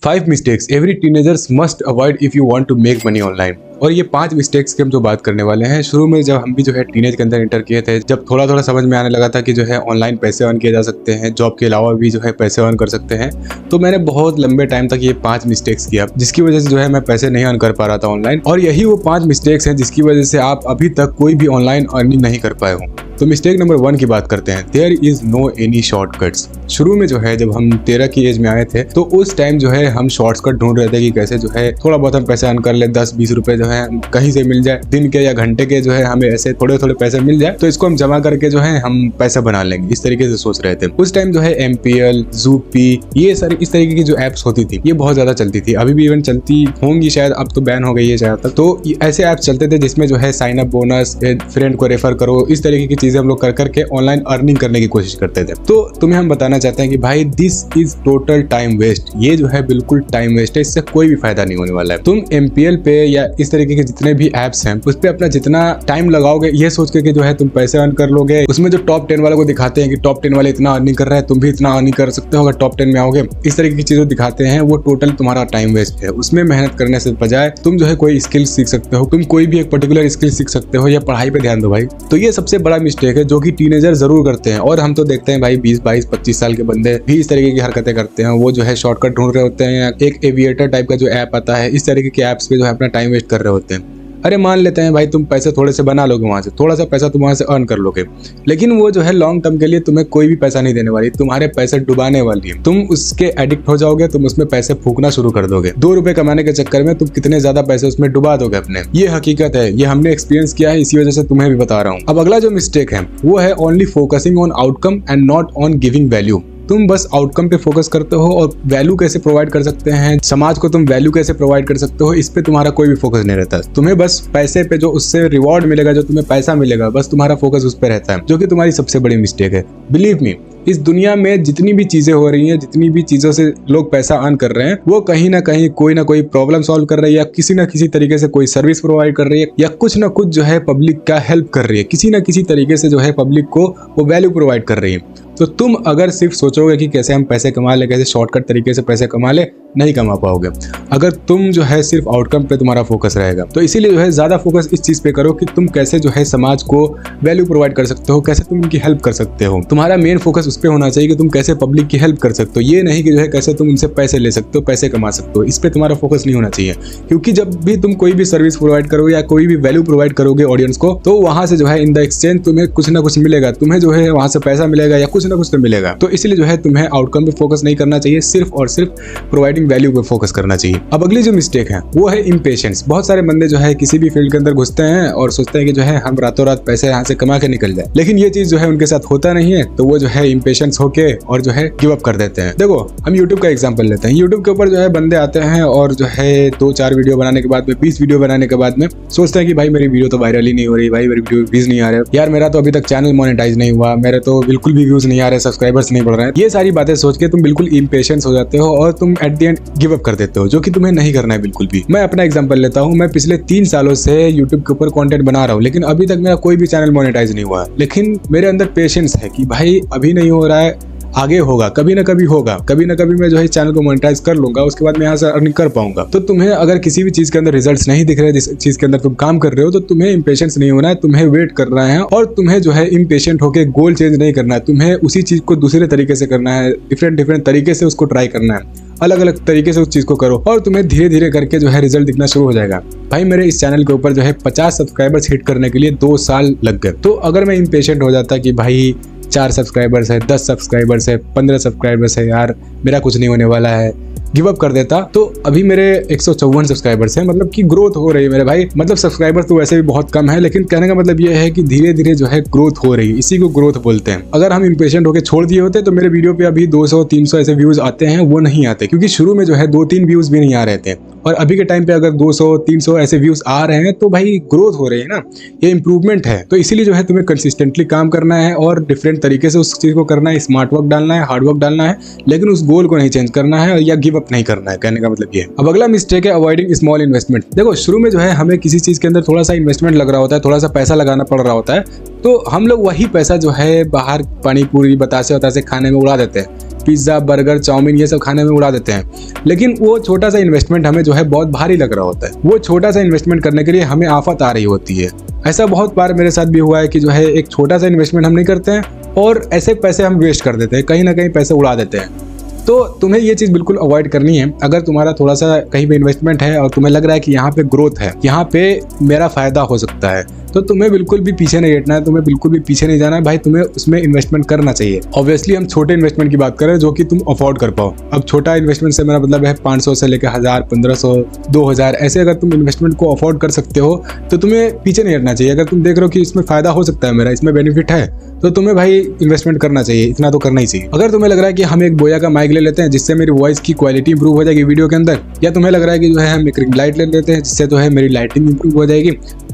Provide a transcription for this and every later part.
5 mistakes every teenagers must avoid if you want to make money online. और ये 5 mistakes की हम जो बात करने वाले हैं, शुरू में जब हम भी जो है टीनेज के अंदर इंटर किए थे, जब थोड़ा थोड़ा समझ में आने लगा था कि जो है ऑनलाइन पैसे अर्न किए जा सकते हैं, जॉब के अलावा भी जो है पैसे अर्न कर सकते हैं, तो मैंने बहुत लंबे टाइम तक ये 5 मिस्टेक्स किया, जिसकी वजह से जो है मैं पैसे नहीं अर्न कर पा रहा था ऑनलाइन। और यही वो 5 मिस्टेक्स हैं जिसकी वजह से आप अभी तक कोई भी ऑनलाइन अर्निंग नहीं कर पाए हो। तो मिस्टेक नंबर 1 की बात करते हैं। There is no any shortcuts. शुरू में जो है जब हम 13 की एज में आए थे, तो उस टाइम जो है हम शॉर्टकट ढूंढ रहे थे कि कैसे जो है थोड़ा बहुत हम पैसे अर्न कर ले, 10-20 रुपए जो है कहीं से मिल जाए, दिन के या घंटे के जो है हमें ऐसे थोड़े थोड़े पैसे मिल जाए, तो इसको हम जमा करके जो है हम पैसा बना लेंगे, इस तरीके से सोच रहे थे। उस टाइम जो है MPL, Zoopy, ये सारी इस तरीके की जो एप्स होती थी, ये बहुत ज्यादा चलती थी। अभी भी इवन चलती होंगी शायद, अब तो बैन हो गई है शायद तक। तो ऐसे ऐप्स चलते थे जिसमें जो है साइन अप बोनस, फ्रेंड को रेफर करो, इस तरीके की चीजें हम लोग कर करके ऑनलाइन अर्निंग करने की कोशिश करते थे। तो तुम्हें हम बताना चाहते हैं कि भाई this is total time waste. ये जो है बिल्कुल टाइम वेस्ट है, इससे कोई भी फायदा नहीं होने वाला है। तुम MPL पे या इस तरीके के जितने भी एप्स हैं, उस पे अपना जितना टाइम लगाओगे ये सोच के कि जो है तुम पैसे अर्न कर लोगे, उसमें जो टॉप 10 वालों को दिखाते हैं कि टॉप 10 वाले इतना अर्निंग कर रहे हैं, तुम भी इतना अर्निंग कर सकते हो अगर टॉप 10 में आओगे, इस तरीके की चीजें दिखाते हैं, वो टोटल तुम्हारा टाइम वेस्ट है। उसमें मेहनत करने से बजाय तुम जो है कोई स्किल सीख सकते हो, तुम कोई भी एक पर्टिकुलर स्किल सीख सकते हो, या पढ़ाई पे ध्यान दो भाई। तो ये सबसे बड़ा मिस्टेक है जो कि टीनेजर जरूर करते हैं। और हम तो देखते हैं भाई 20, 22, 25 साल के बंदे भी इस तरीके की हरकतें करते हैं। वो जो है शॉर्टकट ढूंढ रहे होते हैं, एक एविएटर टाइप का जो ऐप आता है, इस तरीके के ऐप्स पे जो है अपना टाइम वेस्ट कर रहे होते हैं। अरे मान लेते हैं भाई तुम पैसे थोड़े से बना लोगे, वहां से थोड़ा सा पैसा तुम वहां से अर्न कर लोगे, लेकिन वो जो है लॉन्ग टर्म के लिए तुम्हें कोई भी पैसा नहीं देने वाली, तुम्हारे पैसे डुबाने वाली है। तुम उसके एडिक्ट हो जाओगे, तुम उसमें पैसे फूकना शुरू कर दोगे। 2 रुपए कमाने के चक्कर में तुम कितने ज्यादा पैसे उसमें डुबा दोगे अपने। ये हकीकत है, ये हमने एक्सपीरियंस किया है, इसी वजह से तुम्हें भी बता रहा हूँ। अब अगला जो मिस्टेक है वो है only focusing on outcome and not on giving value. तुम बस आउटकम पे फोकस करते हो और वैल्यू कैसे प्रोवाइड कर सकते हैं, समाज को तुम वैल्यू कैसे प्रोवाइड कर सकते हो, इस पे तुम्हारा कोई भी फोकस नहीं रहता। तुम्हें बस पैसे पे, जो उससे रिवॉर्ड मिलेगा, जो तुम्हें पैसा मिलेगा, बस तुम्हारा फोकस उस पे रहता है, जो कि तुम्हारी सबसे बड़ी मिस्टेक है। बिलीव मी, इस दुनिया में जितनी भी चीजें हो रही हैं, जितनी भी चीजों से लोग पैसा अर्न कर रहे हैं, वो कहीं ना कहीं कोई ना कोई प्रॉब्लम सॉल्व कर रही है, या किसी ना किसी तरीके से कोई सर्विस प्रोवाइड कर रही है, या कुछ ना कुछ जो है पब्लिक का हेल्प कर रही है, किसी ना किसी तरीके से जो है पब्लिक को वो वैल्यू प्रोवाइड कर रही है। तो तुम अगर सिर्फ सोचोगे कि कैसे हम पैसे कमा ले, कैसे शॉर्टकट तरीके से पैसे कमा ले, नहीं कमा पाओगे। अगर तुम जो है सिर्फ आउटकम पे तुम्हारा फोकस रहेगा, तो इसीलिए जो है ज्यादा फोकस इस चीज पे करो कि तुम कैसे जो है समाज को वैल्यू प्रोवाइड कर सकते हो, कैसे तुम उनकी हेल्प कर सकते हो। तुम्हारा मेन फोकस उस पे होना चाहिए कि तुम कैसे पब्लिक की हेल्प कर सकते हो, ये नहीं कि जो है कैसे तुम उनसे पैसे ले सकते हो, पैसे कमा सकते हो। इस पे तुम्हारा फोकस नहीं होना चाहिए, क्योंकि जब भी तुम कोई भी सर्विस प्रोवाइड करोगे या कोई भी वैल्यू प्रोवाइड करोगे ऑडियंस को, तो वहां से जो है इन द एक्सचेंज तुम्हें कुछ ना कुछ मिलेगा, तुम्हें जो है वहां से पैसा मिलेगा या कुछ ना कुछ तो मिलेगा। तो इसलिए जो है तुम्हें आउटकम पे फोकस नहीं करना चाहिए, सिर्फ और सिर्फ प्रोवाइडिंग वैल्यू पे फोकस करना चाहिए। अब अगली जो मिस्टेक है वो है इम्पेशेंस। बहुत सारे बंदे जो है किसी भी फील्ड के अंदर घुसते हैं और सोचते हैं कि जो है हम रातों रात पैसे यहाँ से कमा के निकल जाए, लेकिन ये चीज जो है उनके साथ होता नहीं है। तो वो जो है इम्पेशेंस होके और जो है गिव अप कर देते हैं। देखो हम YouTube का एग्जांपल लेते हैं। YouTube के ऊपर जो है बंदे आते हैं और जो है 2-4 वीडियो बनाने के बाद में, 20 वीडियो बनाने के बाद में सोचते हैं कि भाई मेरी वीडियो तो वायरल ही नहीं हो रही, भाई मेरी वीडियो व्यूज नहीं आ रहे, यार मेरा तो अभी तक चैनल मोनेटाइज नहीं हुआ, मेरे तो बिल्कुल भी व्यूज नहीं आ रहे, सब्सक्राइबर्स नहीं बढ़ रहे हैं। ये सारी बातें सोच के तुम बिल्कुल इम्पेशेंस हो जाते हो और तुम at the end give up कर देते हो, जो कि तुम्हें नहीं करना है बिल्कुल भी। मैं अपना एग्जांपल लेता हूँ। मैं पिछले 3 सालों से YouTube के ऊपर कंटेंट बना रहा हूँ, लेकिन अभी तक मेरा कोई भी चैनल मोनेटाइज नहीं हुआ है। लेकिन मेरे अंदर पेशेंस है कि भाई अभी नहीं हो रहा है, आगे होगा, कभी ना कभी होगा, कभी ना कभी मैं जो है चैनल को मोनेटाइज कर लूंगा, उसके बाद मैं यहाँ से अर्निंग कर पाऊंगा। तो तुम्हें अगर किसी भी चीज के अंदर रिजल्ट्स नहीं दिख रहे, जिस चीज के अंदर तुम काम कर रहे हो, तो तुम्हें इम्पेशेंस नहीं होना है, तुम्हें वेट करना है और तुम्हें जो है इम्पेशेंट होकर गोल चेंज नहीं करना है। तुम्हें उसी चीज को दूसरे तरीके से करना है, डिफरेंट तरीके से उसको ट्राई करना है, अलग अलग तरीके से उस चीज को करो और तुम्हें धीरे धीरे करके जो है रिजल्ट दिखना शुरू हो जाएगा। भाई मेरे इस चैनल के ऊपर जो है 50 सब्सक्राइबर्स हिट करने के लिए 2 साल लग गए। तो अगर मैं इम्पेशेंट हो जाता कि भाई 4 सब्सक्राइबर्स है, 10 सब्सक्राइबर्स है, 15 सब्सक्राइबर्स है, यार मेरा कुछ नहीं होने वाला है, गिव अप कर देता, तो अभी मेरे 154 सब्सक्राइबर्स हैं। मतलब कि ग्रोथ हो रही है मेरे भाई। मतलब सब्सक्राइबर्स तो वैसे भी बहुत कम है, लेकिन कहने का मतलब ये है कि धीरे धीरे जो है ग्रोथ हो रही है, इसी को ग्रोथ बोलते हैं। अगर हम इम्पेशेंट होकर छोड़ दिए होते तो मेरे वीडियो पे अभी 200-300 ऐसे व्यूज आते हैं, वो नहीं आते, क्योंकि शुरू में जो है 2-3 व्यूज भी नहीं आ रहे थे। और अभी के टाइम पे अगर 200-300 ऐसे व्यूज आ रहे हैं तो भाई ग्रोथ हो रही है ना, ये इंप्रूवमेंट है। तो इसीलिए जो है तुम्हें कंसिस्टेंटली काम करना है और डिफरेंट तरीके से उस चीज को करना है, स्मार्ट वर्क डालना है, हार्ड वर्क डालना है, लेकिन उस गोल को नहीं चेंज करना है या गिव अप नहीं करना है। कहने का मतलब ये है। अब अगला मिस्टेक है अवॉइडिंग स्मॉल इन्वेस्टमेंट। देखो शुरू में जो है हमें किसी चीज के अंदर थोड़ा सा इन्वेस्टमेंट लग रहा होता है, थोड़ा सा पैसा लगाना पड़ रहा होता है, तो हम लोग वही पैसा जो है बाहर पानी पूरी बतासे वतासे खाने में उड़ा देते हैं। पिज्ज़ा, बर्गर, चाउमीन ये सब खाने में उड़ा देते हैं। लेकिन वो छोटा सा इन्वेस्टमेंट हमें जो है बहुत भारी लग रहा होता है। वो छोटा सा इन्वेस्टमेंट करने के लिए हमें आफत आ रही होती है। ऐसा बहुत बार मेरे साथ भी हुआ है कि जो है एक छोटा सा इन्वेस्टमेंट हम नहीं करते हैं और ऐसे पैसे हम वेस्ट कर देते हैं, कहीं ना कहीं पैसे उड़ा देते हैं। तो तुम्हें ये चीज़ बिल्कुल अवॉइड करनी है। अगर तुम्हारा थोड़ा सा कहीं पे इन्वेस्टमेंट है और तुम्हें लग रहा है कि यहाँ पे ग्रोथ है, यहाँ पे मेरा फ़ायदा हो सकता है, तो तुम्हें बिल्कुल भी पीछे नहीं हटना है, तुम्हें बिल्कुल भी पीछे नहीं जाना है भाई, तुम्हें उसमें इन्वेस्टमेंट करना चाहिए। ऑब्वियसली हम छोटे इन्वेस्टमेंट की बात कर रहे हैं जो कि तुम अफोर्ड कर पाओ। अब छोटा इन्वेस्टमेंट से मेरा मतलब है 500 से लेकर 1000, 1500, 2000 ऐसे अगर तुम इन्वेस्टमेंट को अफोर्ड कर सकते हो तो तुम्हें पीछे नहीं हटना चाहिए। अगर तुम देख रहे हो कि इसमें फ़ायदा हो सकता है, मेरा इसमें बेनिफिट है, तो तुम्हें भाई इन्वेस्टमेंट करना चाहिए, इतना तो करना ही चाहिए। अगर तुम्हें लग रहा है कि हम एक बोया का माइक ले लेते हैं जिससे मेरी वॉइस की क्वालिटी इंप्रूव हो जाएगी वीडियो के अंदर, या तुम्हें लग रहा है कि जो है हम एक रिंग लाइट ले लेते हैं जिससे जो है मेरी लाइटिंग इंप्रूव हो जाएगी,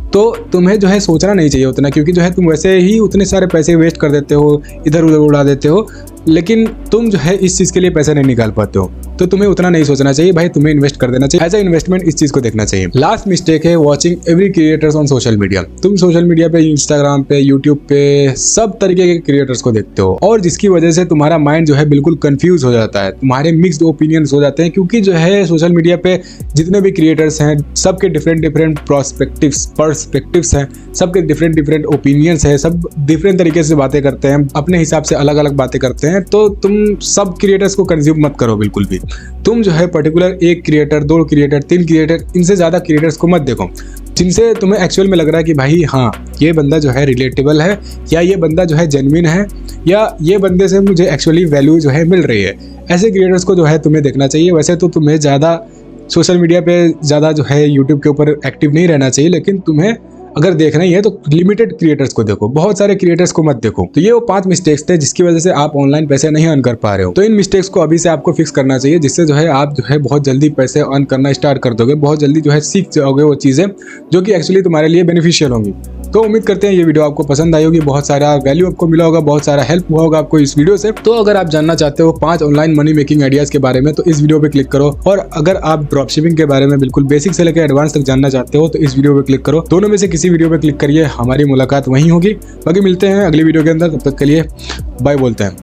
तो तुम्हें जो है सोचना नहीं चाहिए उतना, क्योंकि जो है तुम वैसे ही उतने सारे पैसे वेस्ट कर देते हो, इधर उधर उड़ा देते हो, लेकिन तुम जो है इस चीज़ के लिए पैसे नहीं निकाल पाते हो। तो तुम्हें उतना नहीं सोचना चाहिए भाई, तुम्हें इन्वेस्ट कर देना चाहिए। एज अ इन्वेस्टमेंट इस चीज़ को देखना चाहिए। लास्ट मिस्टेक है watching every creators on social media. तुम सोशल मीडिया पे, इंस्टाग्राम पे, यूट्यूब पे सब तरीके के क्रिएटर्स को देखते हो और जिसकी वजह से तुम्हारा माइंड जो है बिल्कुल कंफ्यूज हो जाता है, तुम्हारे मिक्स्ड ओपिनियंस हो जाते हैं, क्योंकि जो है सोशल मीडिया पे जितने भी क्रिएटर्स हैं सबके डिफरेंट पर्सपेक्टिव्स हैं, सबके डिफरेंट ओपिनियंस है, सब डिफरेंट तरीके से बातें करते हैं, अपने हिसाब से अलग अलग बातें करते हैं। तो तुम सब क्रिएटर्स को कंज्यूम मत करो बिल्कुल भी। तुम जो है पर्टिकुलर एक क्रिएटर, 2 क्रिएटर, 3 क्रिएटर, इनसे ज़्यादा क्रिएटर्स को मत देखो जिनसे तुम्हें एक्चुअल में लग रहा है कि भाई हाँ ये बंदा जो है रिलेटेबल है, या ये बंदा जो है जेन्युइन है, या ये बंदे से मुझे एक्चुअली वैल्यू जो है मिल रही है। ऐसे क्रिएटर्स को जो है तुम्हें देखना चाहिए। वैसे तो तुम्हें ज़्यादा सोशल मीडिया पे ज़्यादा जो है यूट्यूब के ऊपर एक्टिव नहीं रहना चाहिए, लेकिन तुम्हें अगर देखना ही है तो लिमिटेड क्रिएटर्स को देखो, बहुत सारे क्रिएटर्स को मत देखो। तो ये वो 5 मिस्टेक्स थे जिसकी वजह से आप ऑनलाइन पैसे नहीं अर्न कर पा रहे हो। तो इन मिस्टेक्स को अभी से आपको फिक्स करना चाहिए, जिससे जो है आप जो है बहुत जल्दी पैसे अर्न करना स्टार्ट कर दोगे, बहुत जल्दी जो है सीख जाओगे वो चीज़ें जो कि एक्चुअली तुम्हारे लिए बेनिफिशियल होंगी। तो उम्मीद करते हैं ये वीडियो आपको पसंद आई होगी, बहुत सारा वैल्यू आपको मिला होगा, बहुत सारा हेल्प हुआ होगा आपको इस वीडियो से। तो अगर आप जानना चाहते हो 5 ऑनलाइन मनी मेकिंग आइडियाज़ के बारे में तो इस वीडियो पे क्लिक करो, और अगर आप ड्रॉप शिपिंग के बारे में बिल्कुल बेसिक से लेकर एडवांस तक जानना चाहते हो तो इस वीडियो पे क्लिक करो। दोनों में से किसी वीडियो पे क्लिक करिए, हमारी मुलाकात वहीं होगी। बाकी मिलते हैं अगली वीडियो के अंदर, तब तक के लिए बाय बोलते हैं।